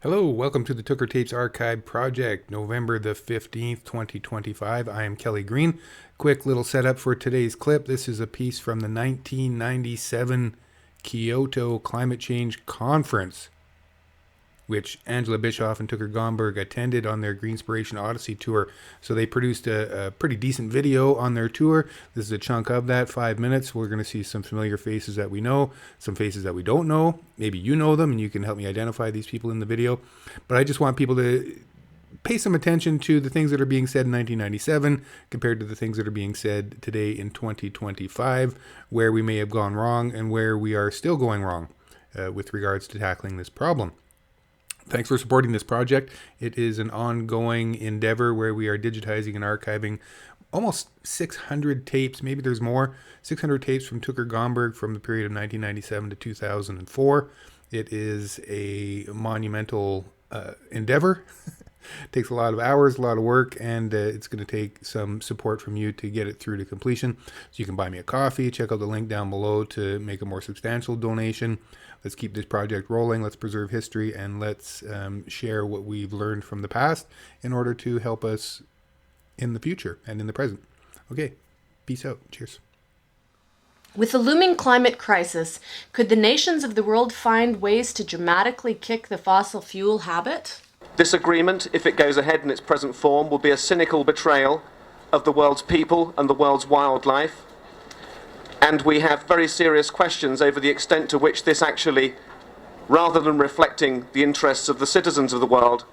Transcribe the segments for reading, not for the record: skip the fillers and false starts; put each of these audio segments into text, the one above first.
Hello, welcome to the Tooker Tapes Archive Project, November the 15th, 2025. I am Kelly Green. Quick little setup for today's clip. This is a piece from the 1997 Kyoto Climate Change Conference, which Angela Bischoff and Tooker Gomberg attended on their Greenspiration Odyssey tour. So they produced a pretty decent video on their tour. This is a chunk of that, 5 minutes. We're going to see some familiar faces that we know, some faces that we don't know. Maybe you know them and you can help me identify these people in the video. But I just want people to pay some attention to the things that are being said in 1997 compared to the things that are being said today in 2025, where we may have gone wrong and where we are still going wrong with regards to tackling this problem. Thanks for supporting this project. It is an ongoing endeavor where we are digitizing and archiving almost 600 tapes, maybe there's more, 600 tapes from Tooker Gomberg from the period of 1997 to 2004. It is a monumental endeavor. It takes a lot of hours, a lot of work, and it's going to take some support from you to get it through to completion. So you can buy me a coffee. Check out the link down below to make a more substantial donation. Let's keep this project rolling. Let's preserve history, and let's share what we've learned from the past in order to help us in the future and in the present. Okay, peace out. Cheers. With the looming climate crisis, could the nations of the world find ways to dramatically kick the fossil fuel habit? This agreement, if it goes ahead in its present form, will be a cynical betrayal of the world's people and the world's wildlife. And we have very serious questions over the extent to which this actually, rather than reflecting the interests of the citizens of the world,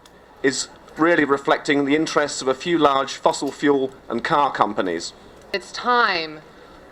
is really reflecting the interests of a few large fossil fuel and car companies. It's time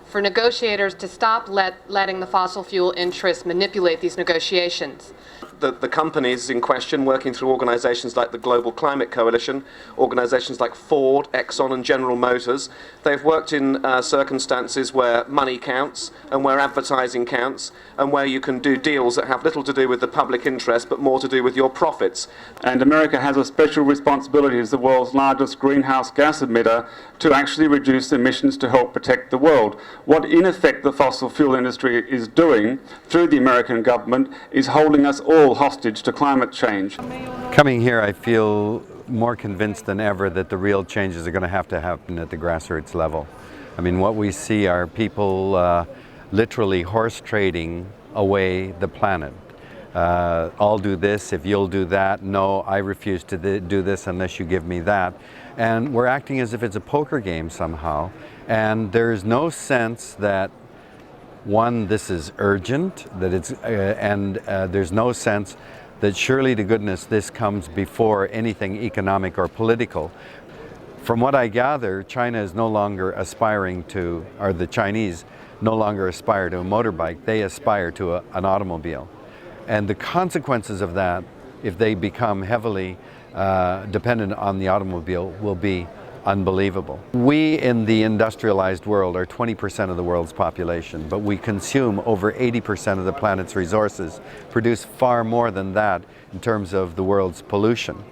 for negotiators to stop letting the fossil fuel interests manipulate these negotiations. The companies in question, working through organizations like the Global Climate Coalition, organizations like Ford, Exxon and General Motors, they've worked in circumstances where money counts and where advertising counts and where you can do deals that have little to do with the public interest but more to do with your profits. And America has a special responsibility as the world's largest greenhouse gas emitter to actually reduce emissions to help protect the world. What in effect the fossil fuel industry is doing through the American government is holding us all hostage to climate change. Coming here, I feel more convinced than ever that the real changes are going to happen at the grassroots level. I mean, what we see are people literally horse trading away the planet. I'll do this if you'll do that. No, I refuse to do this unless you give me that. And we're acting as if it's a poker game somehow. And there's no sense that one, this is urgent, that it's, there's no sense that surely to goodness this comes before anything economic or political. From what I gather, China is no longer aspiring to, or the Chinese no longer aspire to a motorbike, they aspire to an automobile. And the consequences of that, if they become heavily dependent on the automobile, will be unbelievable. We in the industrialized world are 20% of the world's population, but we consume over 80% of the planet's resources, produce far more than that in terms of the world's pollution.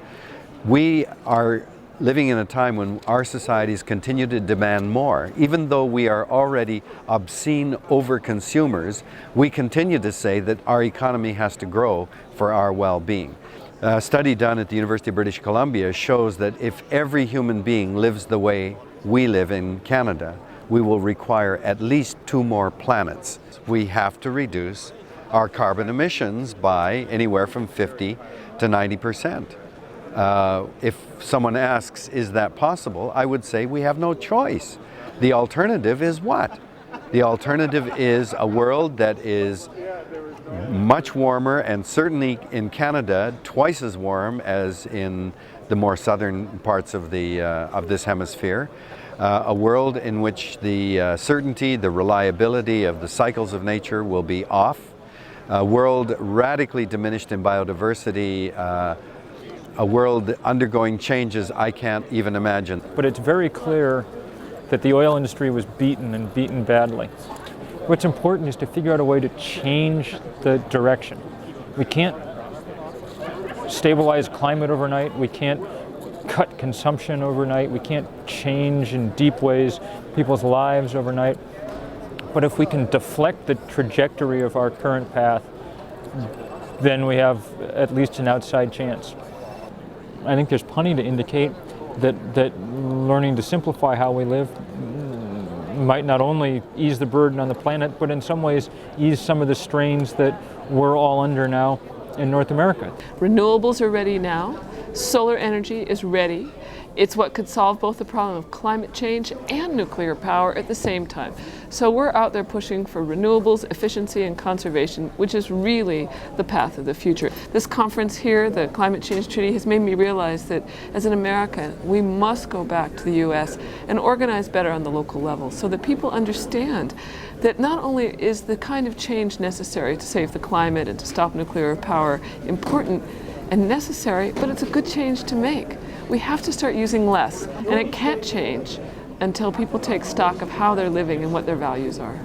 We are living in a time when our societies continue to demand more. Even though we are already obscene over-consumers, we continue to say that our economy has to grow for our well-being. A study done at the University of British Columbia shows that if every human being lives the way we live in Canada, we will require at least 2 more planets. We have to reduce our carbon emissions by anywhere from 50 to 90%. If someone asks, is that possible? I would say we have no choice. The alternative is what? The alternative is a world that is much warmer, and certainly in Canada twice as warm as in the more southern parts of this hemisphere. A world in which the certainty, the reliability of the cycles of nature will be off. A world radically diminished in biodiversity. A world undergoing changes I can't even imagine. But it's very clear that the oil industry was beaten, and beaten badly. What's important is to figure out a way to change the direction. We can't stabilize climate overnight. We can't cut consumption overnight. We can't change in deep ways people's lives overnight. But if we can deflect the trajectory of our current path, then we have at least an outside chance. I think there's plenty to indicate that learning to simplify how we live might not only ease the burden on the planet, but in some ways ease some of the strains that we're all under now in North America. Renewables are ready now. Solar energy is ready. It's what could solve both the problem of climate change and nuclear power at the same time. So we're out there pushing for renewables, efficiency, and conservation, which is really the path of the future. This conference here, the Climate Change Treaty, has made me realize that as an American, we must go back to the US and organize better on the local level so that people understand that not only is the kind of change necessary to save the climate and to stop nuclear power important and necessary, but it's a good change to make. We have to start using less, and it can't change until people take stock of how they're living and what their values are.